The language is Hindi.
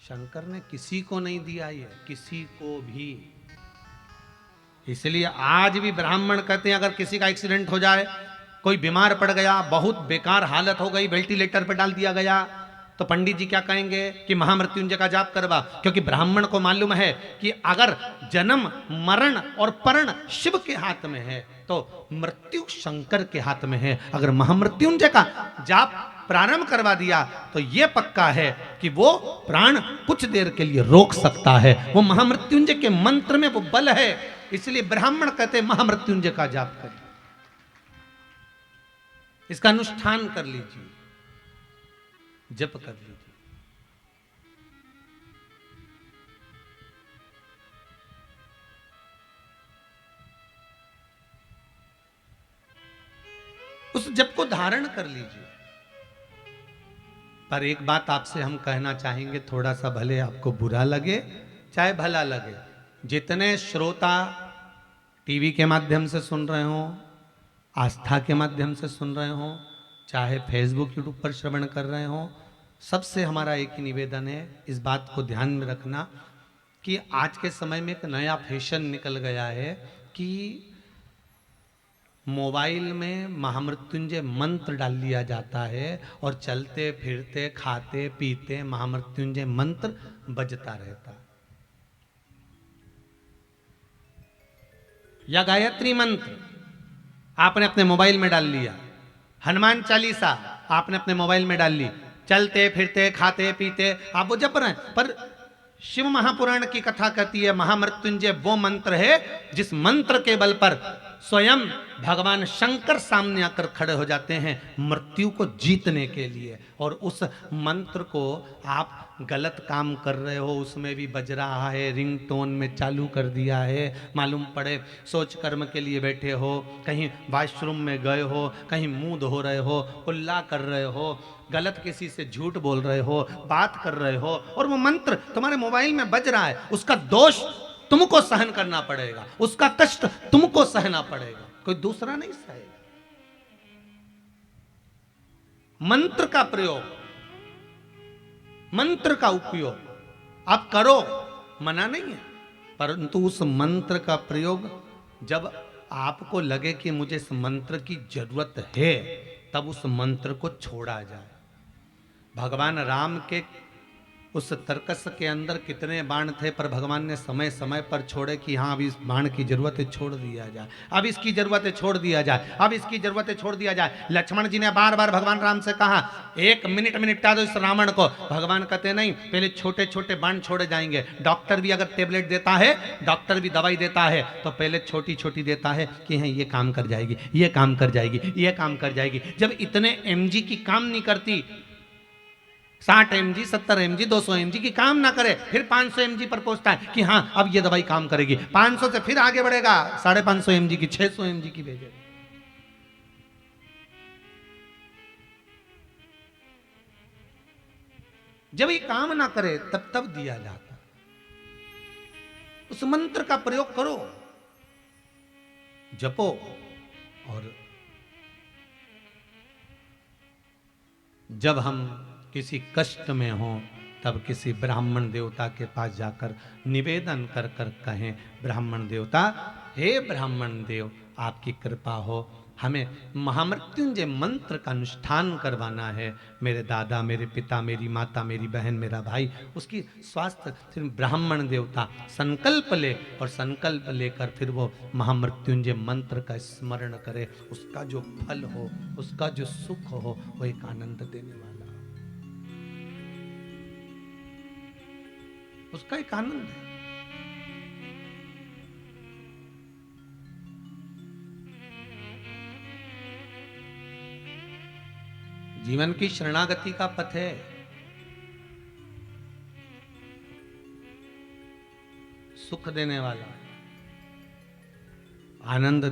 शंकर ने किसी को नहीं दिया, ये किसी को भी। इसलिए आज भी ब्राह्मण कहते हैं अगर किसी का एक्सीडेंट हो जाए, कोई बीमार पड़ गया, बहुत बेकार हालत हो गई, वेंटिलेटर पर डाल दिया गया, तो पंडित जी क्या कहेंगे कि महामृत्युंजय का जाप करवा। क्योंकि ब्राह्मण को मालूम है कि अगर जन्म मरण और परण शिव के हाथ में है तो मृत्यु शंकर के हाथ में है। अगर महामृत्युंजय का जाप प्रारंभ करवा दिया तो यह पक्का है कि वो प्राण कुछ देर के लिए रोक सकता है। वो महामृत्युंजय के मंत्र में वो बल है। इसलिए ब्राह्मण कहते महामृत्युंजय का जाप करिए, इसका अनुष्ठान कर लीजिए, जप कर लीजिए। उस जप को धारण कर लीजिए। पर एक बात आपसे हम कहना चाहेंगे, थोड़ा सा भले आपको बुरा लगे चाहे भला लगे, जितने श्रोता टीवी के माध्यम से सुन रहे हो, आस्था के माध्यम से सुन रहे हो, चाहे फेसबुक यूट्यूब पर श्रवण कर रहे हो, सबसे हमारा एक ही निवेदन है, इस बात को ध्यान में रखना कि आज के समय में एक नया फैशन निकल गया है कि मोबाइल में महामृत्युंजय मंत्र डाल लिया जाता है और चलते फिरते खाते पीते महामृत्युंजय मंत्र बजता रहता है। या गायत्री मंत्र आपने अपने मोबाइल में डाल लिया, हनुमान चालीसा आपने अपने मोबाइल में डाल ली, चलते फिरते खाते पीते आप वो जप रहे हैं। पर शिव महापुराण की कथा कहती है महामृत्युंजय वो मंत्र है जिस मंत्र के बल पर स्वयं भगवान शंकर सामने आकर खड़े हो जाते हैं मृत्यु को जीतने के लिए। और उस मंत्र को आप गलत काम कर रहे हो, उसमें भी बज रहा है, रिंगटोन में चालू कर दिया है, मालूम पड़े सोच कर्म के लिए बैठे हो, कहीं वॉशरूम में गए हो, कहीं मुंह धो रहे हो, कुल्ला कर रहे हो, गलत किसी से झूठ बोल रहे हो, बात कर रहे हो और वो मंत्र तुम्हारे मोबाइल में बज रहा है, उसका दोष तुमको सहन करना पड़ेगा, उसका कष्ट तुमको सहना पड़ेगा, कोई दूसरा नहीं सहेगा। मंत्र का प्रयोग, मंत्र का उपयोग आप करो, मना नहीं है, परंतु उस मंत्र का प्रयोग जब आपको लगे कि मुझे इस मंत्र की जरूरत है तब उस मंत्र को छोड़ा जाए। भगवान राम के उस तर्कस के अंदर कितने बाण थे, पर भगवान ने समय समय पर छोड़े कि हाँ अब इस बाण की जरूरत है छोड़ दिया जाए, अब इसकी जरूरत है छोड़ दिया जाए, अब इसकी जरूरत है छोड़ दिया जाए। लक्ष्मण जी ने बार बार भगवान राम से कहा एक मिनट में निपटा दो इस रावण को। भगवान कहते नहीं, पहले छोटे छोटे बाण छोड़े जाएंगे। डॉक्टर भी अगर टेबलेट देता है, डॉक्टर भी दवाई देता है तो पहले छोटी छोटी देता है कि हाँ ये काम कर जाएगी, ये काम कर जाएगी, ये काम कर जाएगी। जब इतने mg की काम नहीं करती, 60 mg 70 mg 200 mg की काम ना करे, फिर 500 mg पर पहुंचता है कि हाँ अब ये दवाई काम करेगी, 500 से फिर आगे बढ़ेगा 550 mg की, 600 mg की भेजेगा। जब ये काम ना करे तब तब दिया जाता। उस मंत्र का प्रयोग करो, जपो। और जब हम किसी कष्ट में हो तब किसी ब्राह्मण देवता के पास जाकर निवेदन कर कर कहें ब्राह्मण देवता, हे ब्राह्मण देव आपकी कृपा हो, हमें महामृत्युंजय मंत्र का अनुष्ठान करवाना है। मेरे दादा, मेरे पिता, मेरी माता, मेरी बहन, मेरा भाई, उसकी स्वास्थ्य। फिर ब्राह्मण देवता संकल्प ले और संकल्प लेकर फिर वो महामृत्युंजय मंत्र का स्मरण करे। उसका जो फल हो, उसका जो सुख हो, वो एक आनंद देने वाला, उसका एक आनंद है। जीवन की शरणागति का पथ है, सुख देने वाला, आनंद